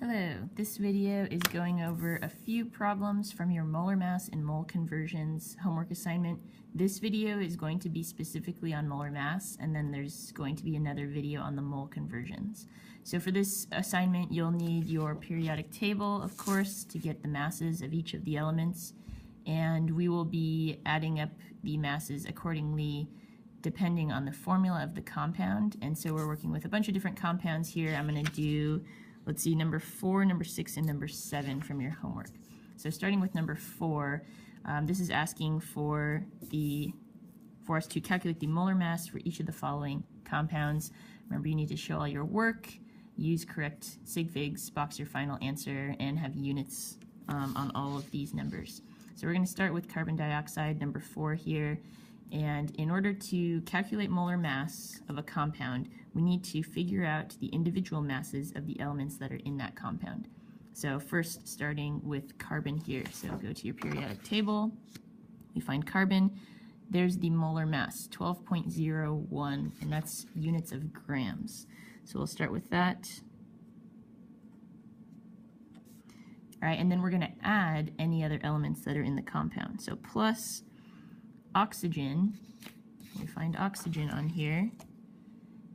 Hello, this video is going over a few problems from your molar mass and mole conversions homework assignment. This video is going to be specifically on molar mass, and then there's going to be another video on the mole conversions. So for this assignment, you'll need your periodic table, of course, to get the masses of each of the elements, and we will be adding up the masses accordingly depending on the formula of the compound. And so we're working with a bunch of different compounds here. I'm going to do, let's see, number 4, number 6, and number 7 from your homework. So starting with number 4, this is asking for us to calculate the molar mass for each of the following compounds. Remember, you need to show all your work, use correct sig figs, box your final answer, and have units on all of these numbers. So we're going to start with carbon dioxide, number 4 here. And in order to calculate molar mass of a compound, we need to figure out the individual masses of the elements that are in that compound. So first, starting with carbon here. So go to your periodic table, we find carbon. There's the molar mass, 12.01, and that's units of grams. So we'll start with that. All right, and then we're going to add any other elements that are in the compound. So plus oxygen, we find oxygen on here,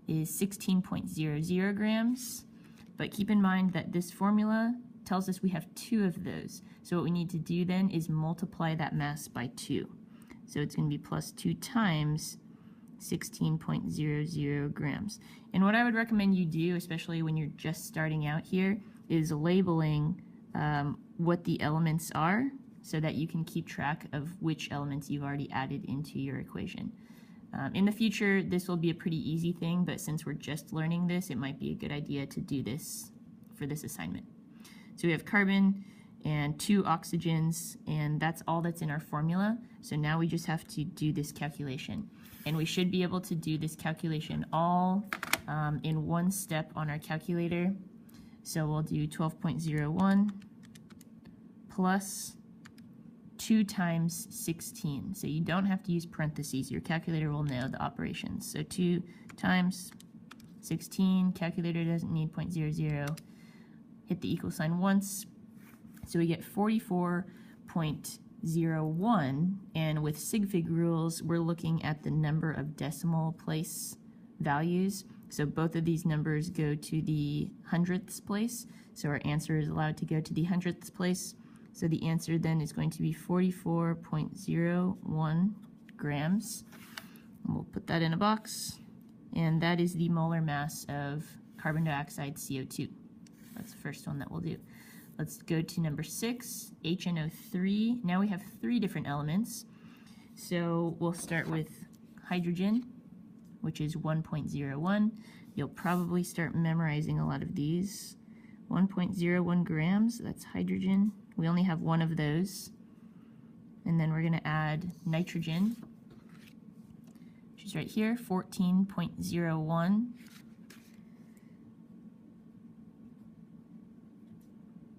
is 16.00 grams, but keep in mind that this formula tells us we have 2 of those. So what we need to do then is multiply that mass by 2. So it's going to be plus 2 times 16.00 grams. And what I would recommend you do, especially when you're just starting out here, is labeling what the elements are, so that you can keep track of which elements you've already added into your equation. In the future, this will be a pretty easy thing, but since we're just learning this, it might be a good idea to do this for this assignment. So we have carbon and 2 oxygens, and that's all that's in our formula. So now we just have to do this calculation. And we should be able to do this calculation all in one step on our calculator. So we'll do 12.01 plus 2 times 16. So you don't have to use parentheses. Your calculator will know the operations. So 2 times 16, calculator doesn't need 0.00. Hit the equal sign once. So we get 44.01, and with sig fig rules, we're looking at the number of decimal place values. So both of these numbers go to the hundredths place. So our answer is allowed to go to the hundredths place. So the answer then is going to be 44.01 grams. And we'll put that in a box. And that is the molar mass of carbon dioxide, CO2. That's the first one that we'll do. Let's go to number 6, HNO3. Now we have 3 different elements. So we'll start with hydrogen, which is 1.01. You'll probably start memorizing a lot of these. 1.01 grams, that's hydrogen. We only have 1 of those. And then we're going to add nitrogen, which is right here, 14.01.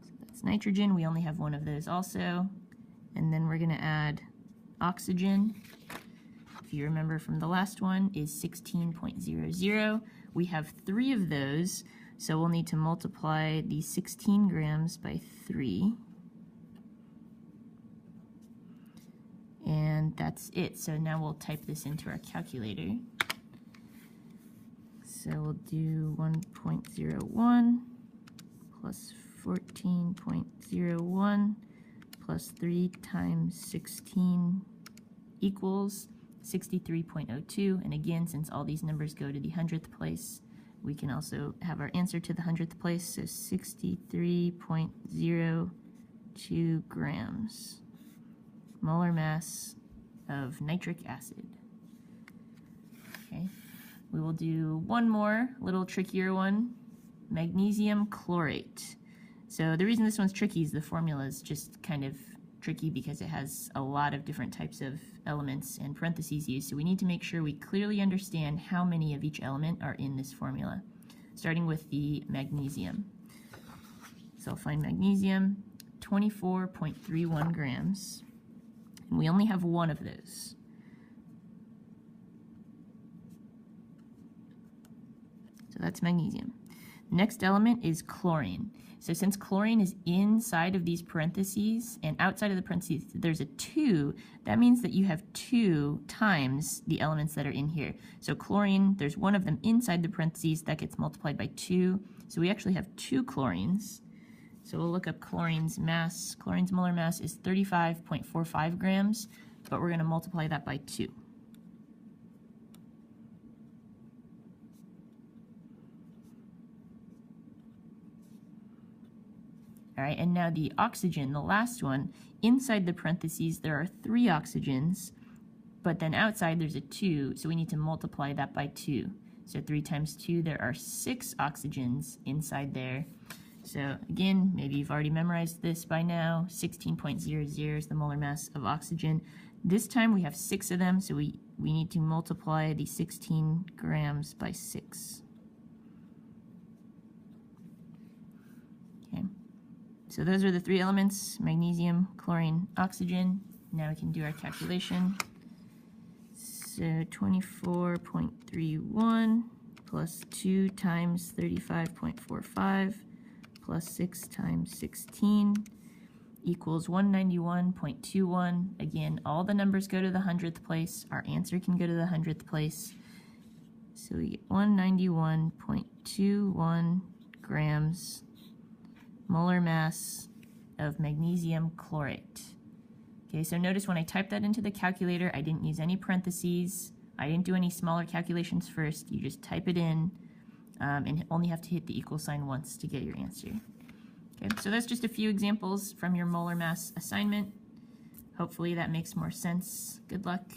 So that's nitrogen. We only have 1 of those also. And then we're going to add oxygen. If you remember from the last one, is 16.00. We have 3 of those, so we'll need to multiply the 16 grams by 3. And that's it. So now we'll type this into our calculator. So we'll do 1.01 plus 14.01 plus 3 times 16 equals 63.02. And again, since all these numbers go to the hundredth place, we can also have our answer to the hundredth place. So 63.02 grams. Molar mass of nitric acid. Okay, we will do one more, little trickier one, magnesium chlorate. So the reason this one's tricky is the formula is just kind of tricky because it has a lot of different types of elements and parentheses used, so we need to make sure we clearly understand how many of each element are in this formula, starting with the magnesium. So I'll find magnesium, 24.31 grams. And we only have 1 of those. So that's magnesium. Next element is chlorine. So since chlorine is inside of these parentheses and outside of the parentheses there's a 2, that means that you have 2 times the elements that are in here. So chlorine, there's one of them inside the parentheses, that gets multiplied by 2. So we actually have 2 chlorines. So we'll look up chlorine's mass. Chlorine's molar mass is 35.45 grams, but we're going to multiply that by 2. All right, and now the oxygen, the last one, inside the parentheses there are 3 oxygens, but then outside there's a 2, so we need to multiply that by 2. So 3 times 2, there are 6 oxygens inside there. So again, maybe you've already memorized this by now. 16.00 is the molar mass of oxygen. This time we have 6 of them, so we need to multiply the 16 grams by 6. Okay. So those are the 3 elements: magnesium, chlorine, oxygen. Now we can do our calculation. So 24.31 plus 2 times 35.45 plus 6 times 16 equals 191.21. Again, all the numbers go to the 100th place. Our answer can go to the 100th place. So we get 191.21 grams molar mass of magnesium chlorate. Okay, so notice when I typed that into the calculator, I didn't use any parentheses. I didn't do any smaller calculations first. You just type it in and only have to hit the equal sign once to get your answer. Okay, so that's just a few examples from your molar mass assignment. Hopefully that makes more sense. Good luck.